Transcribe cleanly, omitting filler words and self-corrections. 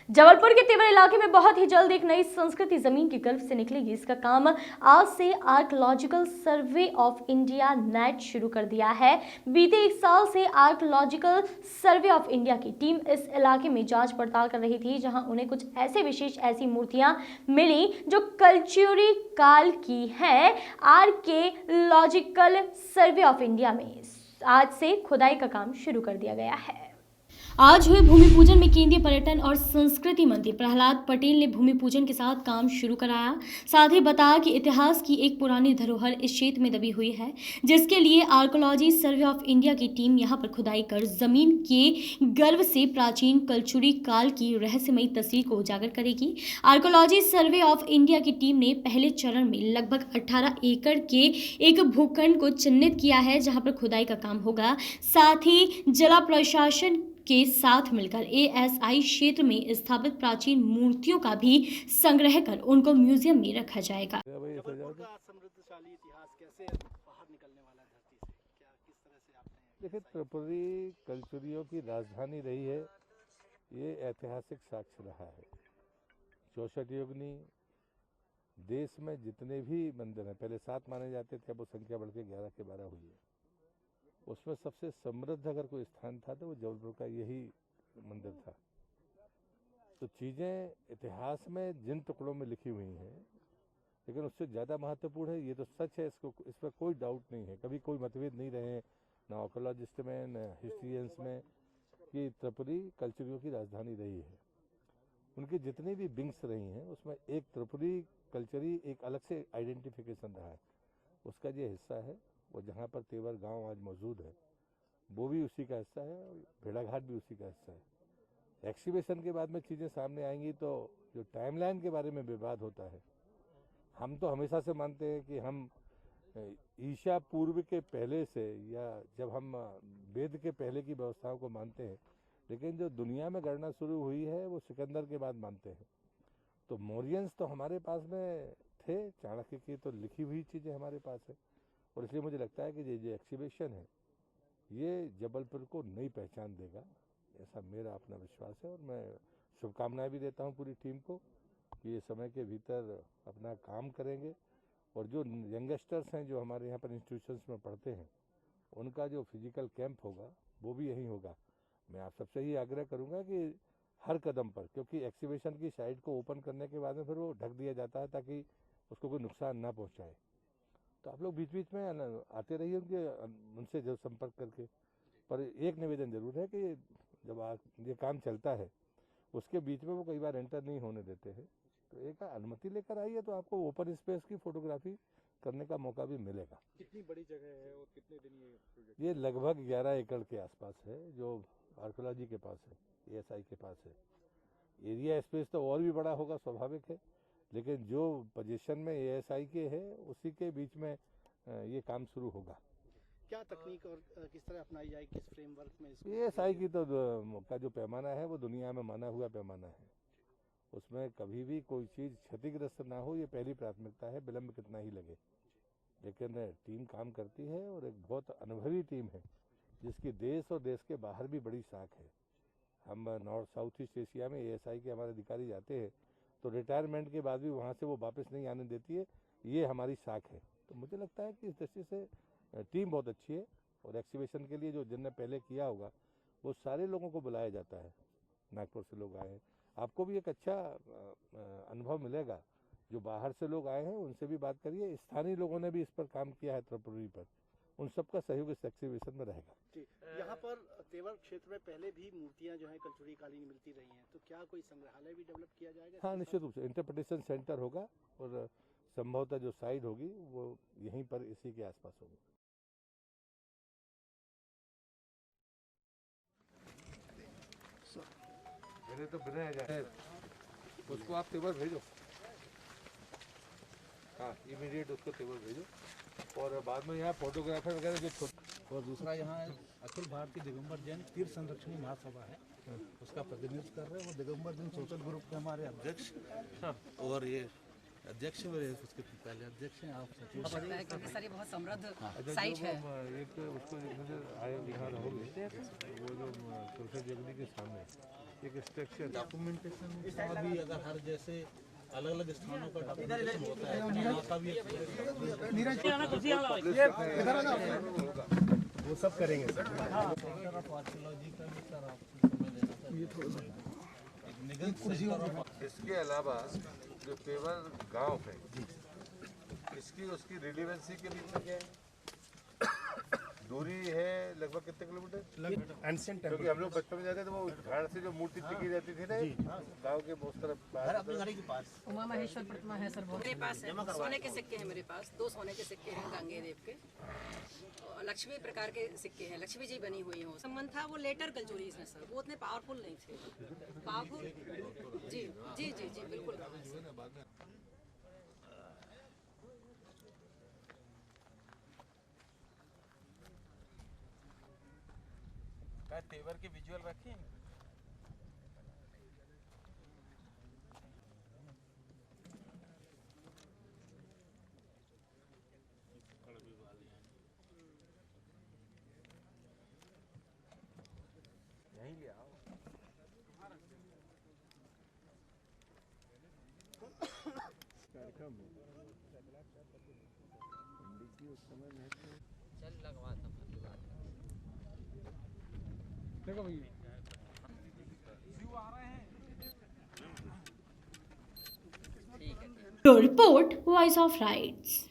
जबलपुर के तेवर इलाके में बहुत ही जल्द एक नई संस्कृति जमीन की गर्भ से निकलेगी। इसका काम आज से archaeological survey of India net शुरू कर दिया है। बीते एक साल से आर्कियोलॉजिकल सर्वे ऑफ इंडिया की टीम इस इलाके में जांच पड़ताल कर रही थी, जहां उन्हें कुछ ऐसी मूर्तियां मिली जो कल्चुरी काल की हैं। आर्कियोलॉजिकल सर्वे ऑफ इंडिया में आज से खुदाई का काम शुरू कर दिया गया है। आज हुए भूमि पूजन में केंद्रीय पर्यटन और संस्कृति मंत्री प्रहलाद पटेल ने भूमि पूजन के साथ काम शुरू कराया। साथ ही बताया कि इतिहास की एक पुरानी धरोहर इस क्षेत्र में दबी हुई है, जिसके लिए आर्कियोलॉजी सर्वे ऑफ इंडिया की टीम यहां पर खुदाई कर जमीन के गर्भ से प्राचीन कल्चुरी काल की रहस्यमयी तस्वीर को उजागर करेगी। आर्कियोलॉजी सर्वे ऑफ इंडिया की टीम ने पहले चरण में लगभग 18 एकड़ के एक भूखंड को चिन्हित किया है, जहां पर खुदाई का काम होगा। साथ ही जिला प्रशासन के साथ मिलकर एएसआई क्षेत्र में स्थापित प्राचीन मूर्तियों का भी संग्रह कर उनको म्यूजियम में रखा जाएगा। जबलपुर का समृद्धशाली इतिहास कैसे बाहर निकलने वाला है धरती से, क्या किस तरह से आपने? देखिए, त्रिपुरी कल्चरियों की राजधानी रही है, ये ऐतिहासिक साक्ष्य रहा है। 64 योगिनी देश में जितने भी मंदिर हैं, पहले 7 माने जाते थे, अब वो संख्या बढ़ के 11 के 12 हुई है। उसमें सबसे समृद्ध अगर कोई स्थान था तो वो जबलपुर का यही मंदिर था। तो चीज़ें इतिहास में जिन टुकड़ों में लिखी हुई हैं, लेकिन उससे ज़्यादा महत्वपूर्ण है, ये तो सच है, इस पर कोई डाउट नहीं है, कभी कोई मतभेद नहीं रहे ना आर्कियोलॉजिस्ट में न हिस्ट्रियंस में, कि त्रिपुरी कल्चरियों की राजधानी रही है। उनकी जितनी भी विंग्स रही हैं उसमें एक त्रिपुरी कल्चरी एक अलग से आइडेंटिफिकेशन रहा है, उसका ये हिस्सा है। वो जहाँ पर तेवर गांव आज मौजूद है वो भी उसी का हिस्सा है और भेड़ाघाट भी उसी का हिस्सा है। एक्सीबिशन के बाद में चीज़ें सामने आएंगी तो जो टाइमलाइन के बारे में विवाद होता है, हम तो हमेशा से मानते हैं कि हम ईशा पूर्व के पहले से या जब हम वेद के पहले की व्यवस्थाओं को मानते हैं, लेकिन जो दुनिया में गणना शुरू हुई है वो सिकंदर के बाद मानते हैं। तो मौर्यंस तो हमारे पास में थे, चाणक्य की तो लिखी हुई चीज़ें हमारे पास है, और इसलिए मुझे लगता है कि ये एक्सीबिशन है ये जबलपुर को नई पहचान देगा, ऐसा मेरा अपना विश्वास है। और मैं शुभकामनाएं भी देता हूं पूरी टीम को कि ये समय के भीतर अपना काम करेंगे, और जो यंगस्टर्स हैं जो हमारे यहाँ पर इंस्टीट्यूशंस में पढ़ते हैं उनका जो फिजिकल कैंप होगा वो भी यहीं होगा। मैं आप सबसे ही आग्रह करूँगा कि हर कदम पर, क्योंकि एक्सीबिशन की साइट को ओपन करने के बाद में फिर वो ढक दिया जाता है ताकि उसको कोई नुकसान ना पहुँचाए, तो आप लोग बीच बीच में आते रहिए उनसे जब संपर्क करके। पर एक निवेदन जरूर है कि जब ये काम चलता है उसके बीच में वो कई बार एंटर नहीं होने देते हैं, तो एक अनुमति लेकर आइए तो आपको ओपन स्पेस की फोटोग्राफी करने का मौका भी मिलेगा। कितनी बड़ी जगह है और कितने दिन ये प्रोजेक्ट? ये लगभग 11 एकड़ के आसपास है जो आर्कियोलॉजी के पास है, एएसआई के पास है। एरिया स्पेस तो और भी बड़ा होगा, स्वाभाविक है, लेकिन जो पोजीशन में एएसआई के है उसी के बीच में ये काम शुरू होगा। क्या तकनीक और किस तरह अपनाई जाए, किस फ्रेमवर्क में? एएसआई की तो का जो पैमाना है वो दुनिया में माना हुआ पैमाना है, उसमें कभी भी कोई चीज़ क्षतिग्रस्त ना हो, ये पहली प्राथमिकता है, विलम्ब कितना ही लगे। लेकिन टीम काम करती है और एक बहुत अनुभवी टीम है जिसकी देश और देश के बाहर भी बड़ी साख है। हम नॉर्थ साउथ ईस्ट एशिया में एएसआई के हमारे अधिकारी जाते हैं तो रिटायरमेंट के बाद भी वहाँ से वो वापस नहीं आने देती है, ये हमारी साख है। तो मुझे लगता है कि इस दृष्टि से टीम बहुत अच्छी है, और एक्सीबिशन के लिए जो जिनने पहले किया होगा वो सारे लोगों को बुलाया जाता है। नागपुर से लोग आए हैं, आपको भी एक अच्छा अनुभव मिलेगा। जो बाहर से लोग आए हैं उनसे भी बात करिए, स्थानीय लोगों ने भी इस पर काम किया है त्रिपुरी पर, उन सबका सहयोग इस एक्सीबिशन में रहेगा। यहाँ पर तेवर क्षेत्र में पहले भी मूर्तियाँ जो हैं कल्चुरी कालीन मिलती रही हैं, तो क्या कोई संग्रहालय भी डेवलप किया जाएगा? हाँ, निश्चित रूप से इंटरप्रिटेशन सेंटर होगा, और संभवतः जो साइड होगी वो यहीं पर इसी के आसपास होगी। मेरे तो बिना जाए उसको आप तेवर भेजो, हाँ इमीडिएट उसको तेवर भेजो, और बाद में यहाँ फोटोग्राफर वगैरह जो और दूसरा यहाँ अखिल भारतीय दिगंबर जैन तीर्थ संरक्षणी महासभा है, उसका प्रतिनिधित्व कर रहे हैं। वो दिगंबर जैन सोशल ग्रुप के हमारे अध्यक्ष और ये अध्यक्ष व उसके पहले अध्यक्ष हैं आप सचिव हो सकता है क्योंकि सर ये बहुत समृद्ध अच्छा, साइट जो है। एक उसको नजर आए दिखा रहोगे वो जो संसद जगदी के सामने एक स्ट्रक्चर डॉक्यूमेंटेशन का भी अगर हर जैसे अलग अलग स्थानों का डॉक्यूमेंटेशन होता है तो यहाँ का भी वो सब करेंगे सर। सेंटर ऑफ आर्कियोलॉजी का भी सर आपको समय देना एक निगम सेंटर ऑफ इसके अलावा जो पेवर गांव है इसकी उसकी रिलेवेंसी के बीच में क्या है दूरी है लगभग कितने किलोमीटर एंशिएंट क्योंकि हम लोग बचपन में जाते थे तो वो घाट से जो मूर्ति टिकी रहती थी ना गांव के उस तरफ बाहर अपने घर के पास उमा महेश्वर प्रतिमा है सर बहुत। मेरे पास है सोने के सिक्के हैं, मेरे पास 2 सोने के सिक्के हैं गंगे देव के, और लक्ष्मी प्रकार के सिक्के हैं, लक्ष्मी जी बनी हुई हैं। संबंध था वो लेटर कल्चुरीज हैं सर, वो उतने पावरफुल नहीं थे। पावरफुल जी जी जी जी बिल्कुल। तेवर के विजुअल रखें। यहीं ले आओ। कार्यक्रम उस समय चल लगवा bureau report voice of rights.